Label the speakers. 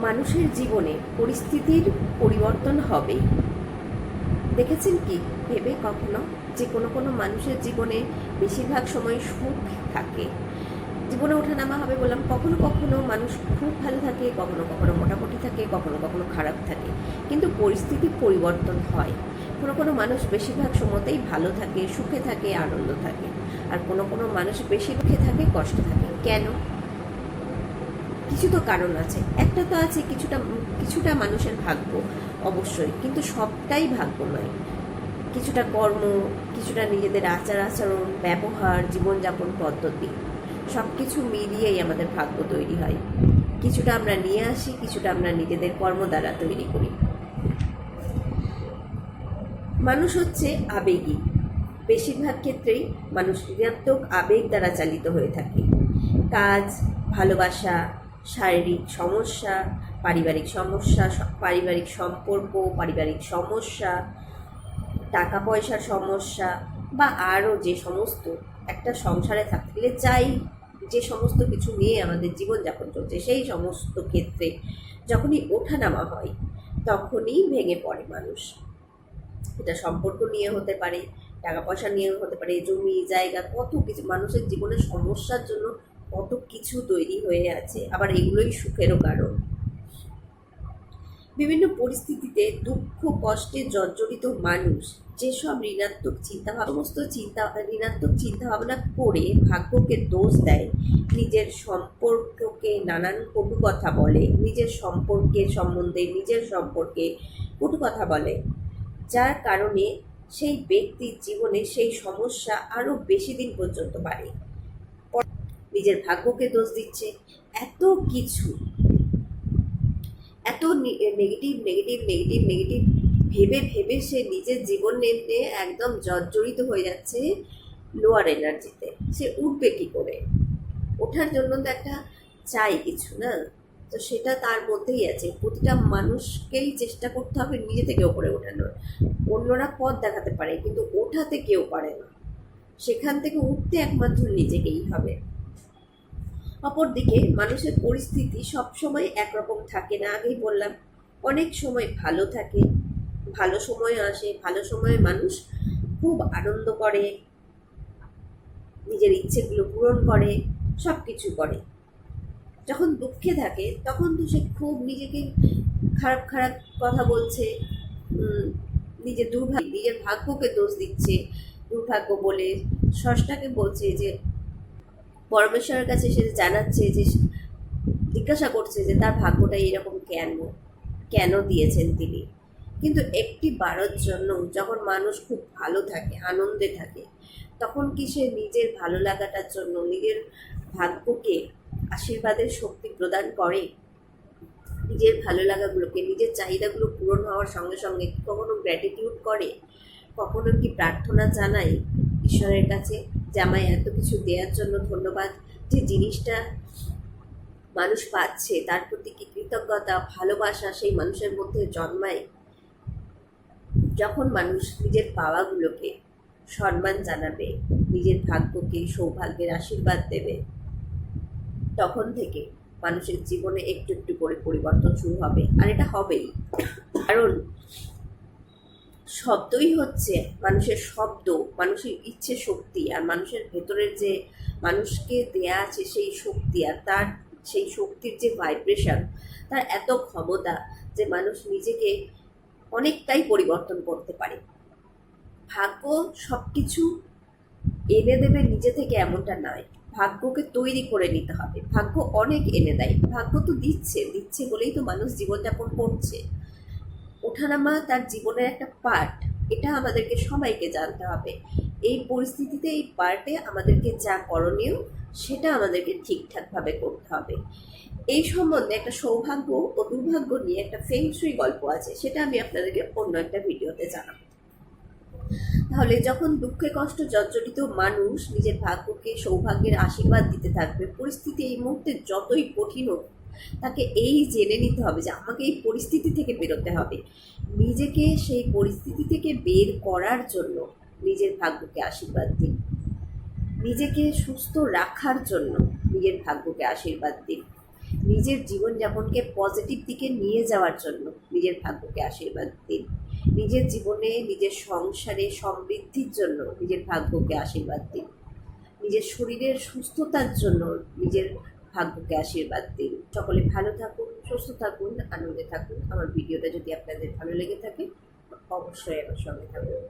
Speaker 1: মানুষের জীবনে পরিস্থিতির পরিবর্তন হবে। দেখেছেন কি ভেবে কখনো যে কোনো কোনো মানুষের জীবনে বেশিরভাগ সময় সুখ থাকে, জীবনে ওঠানামা হবে বললাম, কখনো কখনো মানুষ খুব ভালো থাকে, কখনো কখনো মোটামুটি থাকে, কখনো কখনো খারাপ থাকে, কিন্তু পরিস্থিতির পরিবর্তন হয়। কোনো কোনো মানুষ বেশিরভাগ সময়তেই ভালো থাকে, সুখে থাকে, আনন্দ থাকে, আর কোনো কোনো মানুষ বেশি দুঃখে থাকে, কষ্টে থাকে। কেন? কিছু তো কারণ আছে। একটা তো আছে কিছুটা কিছুটা মানুষের ভাগ্য অবশ্যই, কিন্তু সবটাই ভাগ্য নয়। কিছুটা কর্ম, কিছুটা নিজেদের আচার আচরণ, ব্যবহার, জীবনযাপন পদ্ধতি, সব কিছু মিলিয়েই আমাদের ভাগ্য তৈরি হয়। কিছুটা আমরা নিয়ে আসি, কিছুটা আমরা নিজেদের কর্ম দ্বারা তৈরি করি। মানুষ হচ্ছে আবেগী। বেশিরভাগ ক্ষেত্রেই মানুষ ঋণাত্মক আবেগ দ্বারা চালিত হয়ে থাকে। কাজ, ভালোবাসা, শারীরিক সমস্যা, পারিবারিক সমস্যা, পারিবারিক সম্পর্ক, পারিবারিক সমস্যা, টাকা পয়সার সমস্যা, বা আরও যে সমস্ত একটা সংসারে থাকলে চাই, যে সমস্ত কিছু নিয়ে আমাদের জীবনযাপন চলছে, সেই সমস্ত ক্ষেত্রে যখনই ওঠানামা হয় তখনই ভেঙে পড়ে মানুষ। এটা সম্পর্ক নিয়ে হতে পারে, টাকা পয়সা নিয়েও হতে পারে, জমি জায়গা, কত কিছু মানুষের জীবনের সমস্যার জন্য কত কিছু তৈরি হয়ে আছে, আবার এগুলোই সুখেরও কারণ। বিভিন্ন পরিস্থিতিতে দুঃখ কষ্টে জর্জরিত মানুষ যেসব ঋণাত্মক চিন্তাভাবনা করে ভাগ্যকে দোষ দেয়, নিজের সম্পর্ককে নানান কটু কথা বলে, নিজের সম্পর্কে কটু কথা বলে, যার কারণে সেই ব্যক্তির জীবনে সেই সমস্যা আরও বেশি দিন পর্যন্ত বাড়ে। নিজের ভাগ্যকে দোষ দিচ্ছে, এত কিছু, এত নেগেটিভ নেগেটিভ নেগেটিভ নেগেটিভ ভেবে ভেবে সে নিজের জীবন নিয়ে একদম জর্জরিত হয়ে যাচ্ছে লোয়ার এনার্জিতে। সে উঠবে কী করে? ওঠার জন্য তো একটা চাই কিছু, না? তো সেটা তার মধ্যেই আছে। প্রতিটা মানুষকেই চেষ্টা করতে হবে নিজে থেকে ওপরে ওঠানোর। অন্যরা পথ দেখাতে পারে, কিন্তু ওঠাতে কেউ পারে না। সেখান থেকে উঠতে একমাত্র নিজেকেই হবে। অপরদিকে মানুষের পরিস্থিতি সবসময় একরকম থাকে না। আগেই বললাম, অনেক সময় ভালো থাকে, ভালো সময় আসে, ভালো সময়ে মানুষ খুব আনন্দ করে, নিজের ইচ্ছেগুলো পূরণ করে, সব কিছু করে। যখন দুঃখে থাকে তখন তো সে খুব নিজেকে খারাপ খারাপ কথা বলছে, নিজের ভাগ্যকে দোষ দিচ্ছে, দুর্ভাগ্য বলে স্রষ্টাকে বলছে, যে পরমেশ্বরের কাছে সে জানাচ্ছে, যে জিজ্ঞাসা করছে যে তার ভাগ্যটা এরকম কেন দিয়েছেন তিনি। কিন্তু একটি বারের জন্য যখন মানুষ খুব ভালো থাকে, আনন্দে থাকে, তখন কি সে নিজের ভালো লাগাটার জন্য নিজের ভাগ্যকে আশীর্বাদের শক্তি প্রদান করে? নিজের ভালো লাগাগুলোকে, নিজের চাহিদাগুলো পূরণ হওয়ার সঙ্গে সঙ্গে কখনো গ্র্যাটিটিউড করে? কখনো কি প্রার্থনা জানাই ঈশ্বরের কাছে যে আমায় এত কিছু দেওয়ার জন্য ধন্যবাদ, যে জিনিসটা মানুষ পাচ্ছে তার প্রতি কি কৃতজ্ঞতা, ভালোবাসা সেই মানুষের মধ্যে জন্মায়? যখন মানুষ নিজের পাওয়াগুলোকে সম্মান জানাবে, নিজের ভাগ্যকে সৌভাগ্যের আশীর্বাদ দেবে, তখন থেকে মানুষের জীবনে একটু একটু করে পরিবর্তন শুরু হবে। আর এটা হবেই, কারণ শব্দই হচ্ছে মানুষের শব্দ, মানুষের ইচ্ছে শক্তি, আর মানুষের ভেতরের যে মানুষকে দেয়া আছে সেই শক্তি, আর তার সেই শক্তির যে ভাইব্রেশন, তার এত ক্ষমতা যে মানুষ নিজেকে অনেকটাই পরিবর্তন করতে পারে। ভাগ্য সব কিছু এনে দেবে নিজে থেকে এমনটা নয়, ভাগ্যকে তৈরি করে নিতে হবে। ভাগ্য অনেক এনে দেয়, ভাগ্য তো দিচ্ছে বলেই তো মানুষ জীবনযাপন করছে। ওঠানামা তার জীবনের একটা পার্ট, এটা আমাদেরকে সবাইকে জানতে হবে। এই পরিস্থিতিতে, এই পার্টে আমাদেরকে যা করণীয় সেটা আমাদেরকে ঠিকঠাকভাবে করতে হবে। এই সম্বন্ধে একটা সৌভাগ্য ও দুর্ভাগ্য নিয়ে একটা ফেংশুই গল্প আছে, সেটা আমি আপনাদেরকে অন্য একটা ভিডিওতে জানাবো। তাহলে যখন দুঃখে কষ্ট জর্জরিত মানুষ নিজের ভাগ্যকে সৌভাগ্যের আশীর্বাদ দিতে থাকবে, পরিস্থিতি এই মুহূর্তে যতই কঠিন হোক, তাকে এই জেনে নিতে হবে যে আমাকে এই পরিস্থিতি থেকে বেরোতে হবে। নিজেকে সেই পরিস্থিতি থেকে বের করার জন্য নিজের ভাগ্যকে আশীর্বাদ দিন, নিজেকে সুস্থ রাখার জন্য নিজের ভাগ্যকে আশীর্বাদ দিন, নিজের জীবনযাপনকে পজিটিভ দিকে নিয়ে যাওয়ার জন্য নিজের ভাগ্যকে আশীর্বাদ দিন। নিজের জীবনে, নিজের সংসারে সমৃদ্ধির জন্য নিজের ভাগ্যকে আশীর্বাদ দিন। নিজের শরীরের সুস্থতার জন্য নিজের ভাগ্যকে আশীর্বাদ দিন। সকলে ভালো থাকুন, সুস্থ থাকুন, আনন্দে থাকুন। আমার ভিডিওটা যদি আপনাদের ভালো লেগে থাকে অবশ্যই আমার সঙ্গে থাকুন।